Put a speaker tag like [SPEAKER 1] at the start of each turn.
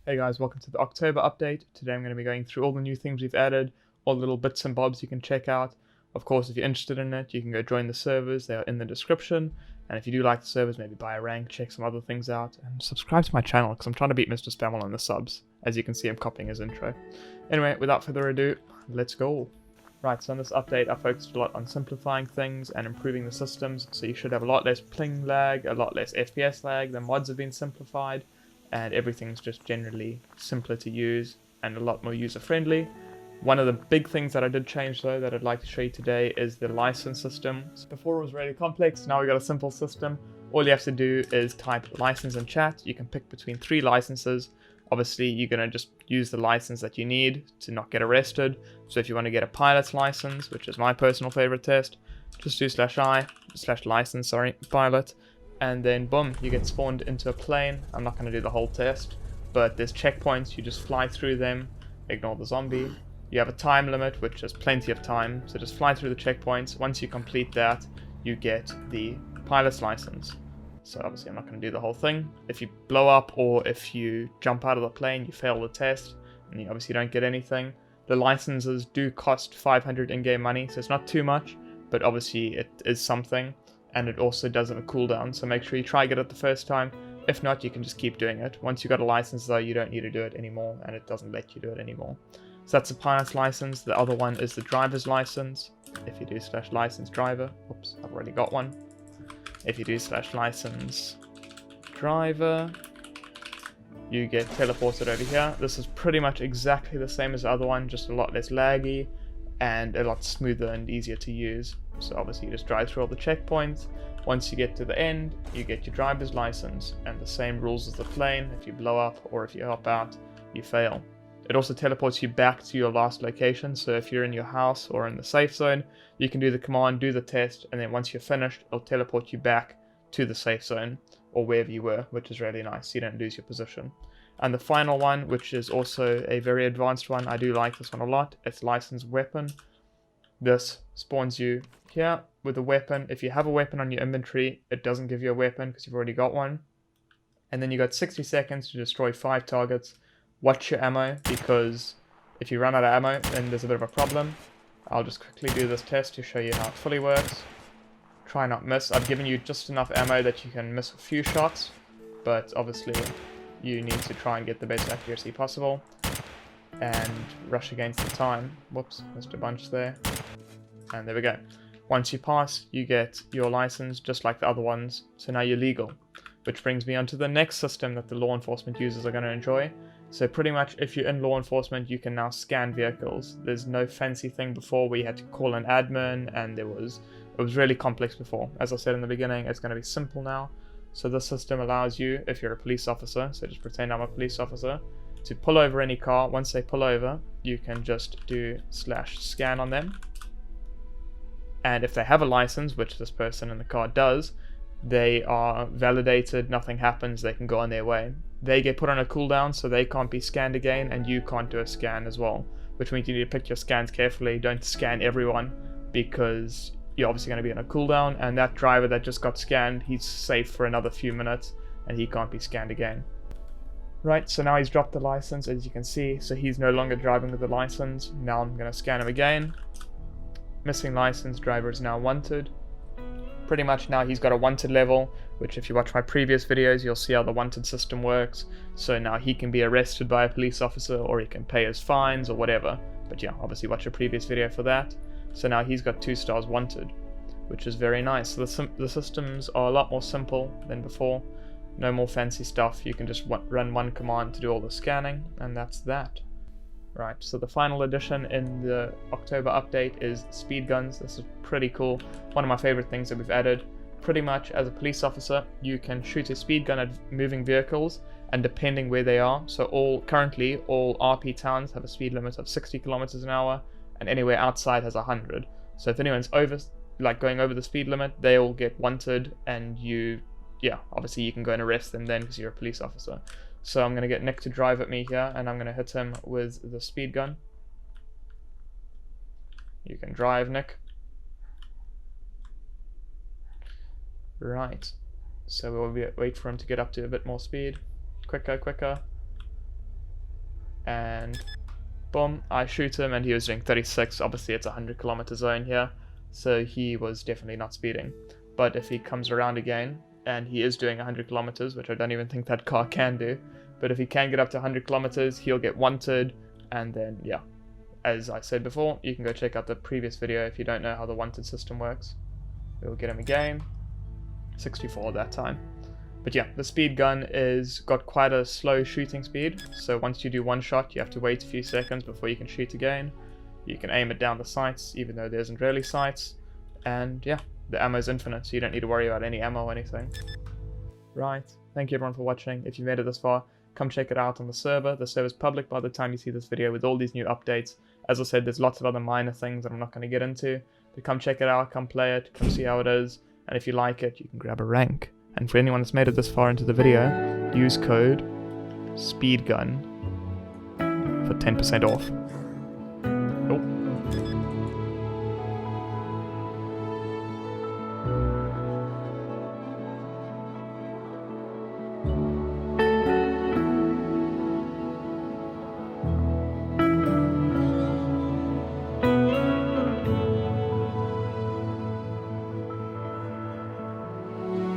[SPEAKER 1] Hey guys, welcome to the October update. Today I'm going to be going through all the new things we've added, all the little bits and bobs you can check out. Of course, if you're interested in it, you can go join the servers, they are in the description. And if you do like the servers, maybe buy a rank, check some other things out, and subscribe to my channel because I'm trying to beat Mr. Spammel on the subs. As you can see, I'm copying his intro. Anyway, without further ado, let's go. Right, so in this update I focused a lot on simplifying things and improving the systems, so you should have a lot less ping lag, a lot less FPS lag, the mods have been simplified, and everything's just generally simpler to use and a lot more user-friendly. One of the big things that I did change though that I'd like to show you today is the license system. So before it was really complex, now we got a simple system. All you have to do is type license in chat. You can pick between 3 licenses. Obviously you're going to just use the license that you need to not get arrested. So if you want to get a pilot's license, which is my personal favorite test, just do /license, pilot. And then boom, you get spawned into a plane. I'm not going to do the whole test, but there's checkpoints, you just fly through them, ignore the zombie. You have a time limit, which is plenty of time, so just fly through the checkpoints. Once you complete that, you get the pilot's license. So obviously I'm not going to do the whole thing. If you blow up or if you jump out of the plane, you fail the test, and you obviously don't get anything. The licenses do cost 500 in-game money, so it's not too much, but obviously it is something. And it also does have a cooldown, so make sure you try get it the first time. If not, you can just keep doing it. Once you got a license though, you don't need to do it anymore, and it doesn't let you do it anymore. So that's the pilot's license. The other one is the driver's license. If you do /license driver, oops, I've already got one. If you do /license driver, you get teleported over here. This is pretty much exactly the same as the other one, just a lot less laggy and a lot smoother and easier to use. So obviously you just drive through all the checkpoints. Once you get to the end, you get your driver's license, and the same rules as the plane. If you blow up or if you hop out, you fail. It also teleports you back to your last location, so if you're in your house or in the safe zone, you can do the command, do the test, and then once you're finished, it'll teleport you back to the safe zone or wherever you were, which is really nice, so you don't lose your position. And the final one, which is also a very advanced one, I do like this one a lot, it's licensed weapon. This spawns you here with a weapon. If you have a weapon on your inventory, it doesn't give you a weapon because you've already got one. And then you got 60 seconds to destroy 5 targets. Watch your ammo, because if you run out of ammo, then there's a bit of a problem. I'll just quickly do this test to show you how it fully works. Try not miss. I've given you just enough ammo that you can miss a few shots, but obviously you need to try and get the best accuracy possible and rush against the time. Whoops, missed a bunch there. And there we go. Once you pass, you get your license just like the other ones, so now you're legal. Which brings me on to the next system that the law enforcement users are going to enjoy. So pretty much if you're in law enforcement, you can now scan vehicles. There's no fancy thing before where you had to call an admin, and it was really complex before. As I said in the beginning, it's going to be simple now. So this system allows you, if you're a police officer, so just pretend I'm a police officer, to pull over any car. Once they pull over, you can just do /scan on them. And if they have a license, which this person in the car does, they are validated, nothing happens, they can go on their way. They get put on a cooldown, so they can't be scanned again, and you can't do a scan as well. Which means you need to pick your scans carefully, don't scan everyone, because you're obviously going to be on a cooldown, and that driver that just got scanned, he's safe for another few minutes, and he can't be scanned again. Right, so now he's dropped the license, as you can see, so he's no longer driving with the license. Now I'm going to scan him again. Missing license, driver is now wanted. Pretty much now he's got a wanted level, which if you watch my previous videos, you'll see how the wanted system works. So now he can be arrested by a police officer, or he can pay his fines or whatever. But yeah, obviously watch a previous video for that. So now he's got 2 stars wanted, which is very nice. So the systems are a lot more simple than before. No more fancy stuff. You can just run one command to do all the scanning, and that's that. Right, so the final addition in the October update is speed guns. This is pretty cool. One of my favorite things that we've added. Pretty much as a police officer, you can shoot a speed gun at moving vehicles, and depending where they are. So currently all RP towns have a speed limit of 60 kilometers an hour, and anywhere outside has 100. So if anyone's going over the speed limit, they all get wanted, and obviously you can go and arrest them then because you're a police officer. So I'm going to get Nick to drive at me here, and I'm going to hit him with the speed gun. You can drive, Nick. Right, so we'll wait for him to get up to a bit more speed. Quicker, quicker. and boom, I shoot him and he was doing 36. Obviously it's a 100 km zone here, so he was definitely not speeding. But if he comes around again and he is doing 100 kilometers, which I don't even think that car can do, but if he can get up to 100 kilometers, he'll get wanted. And then yeah, as I said before, you can go check out the previous video if you don't know how the wanted system works. We'll get him again, 64 that time. But yeah, the speed gun is got quite a slow shooting speed, so once you do one shot you have to wait a few seconds before you can shoot again. You can aim it down the sights even though there isn't really sights, and yeah, the ammo is infinite, so you don't need to worry about any ammo or anything. Right, thank you everyone for watching. If you made it this far, come check it out on the server. The server's public by the time you see this video with all these new updates. As I said, there's lots of other minor things that I'm not going to get into, but come check it out, come play it, come see how it is, and if you like it, you can grab a rank. And for anyone that's made it this far into the video, use code SPEEDGUN for 10% off.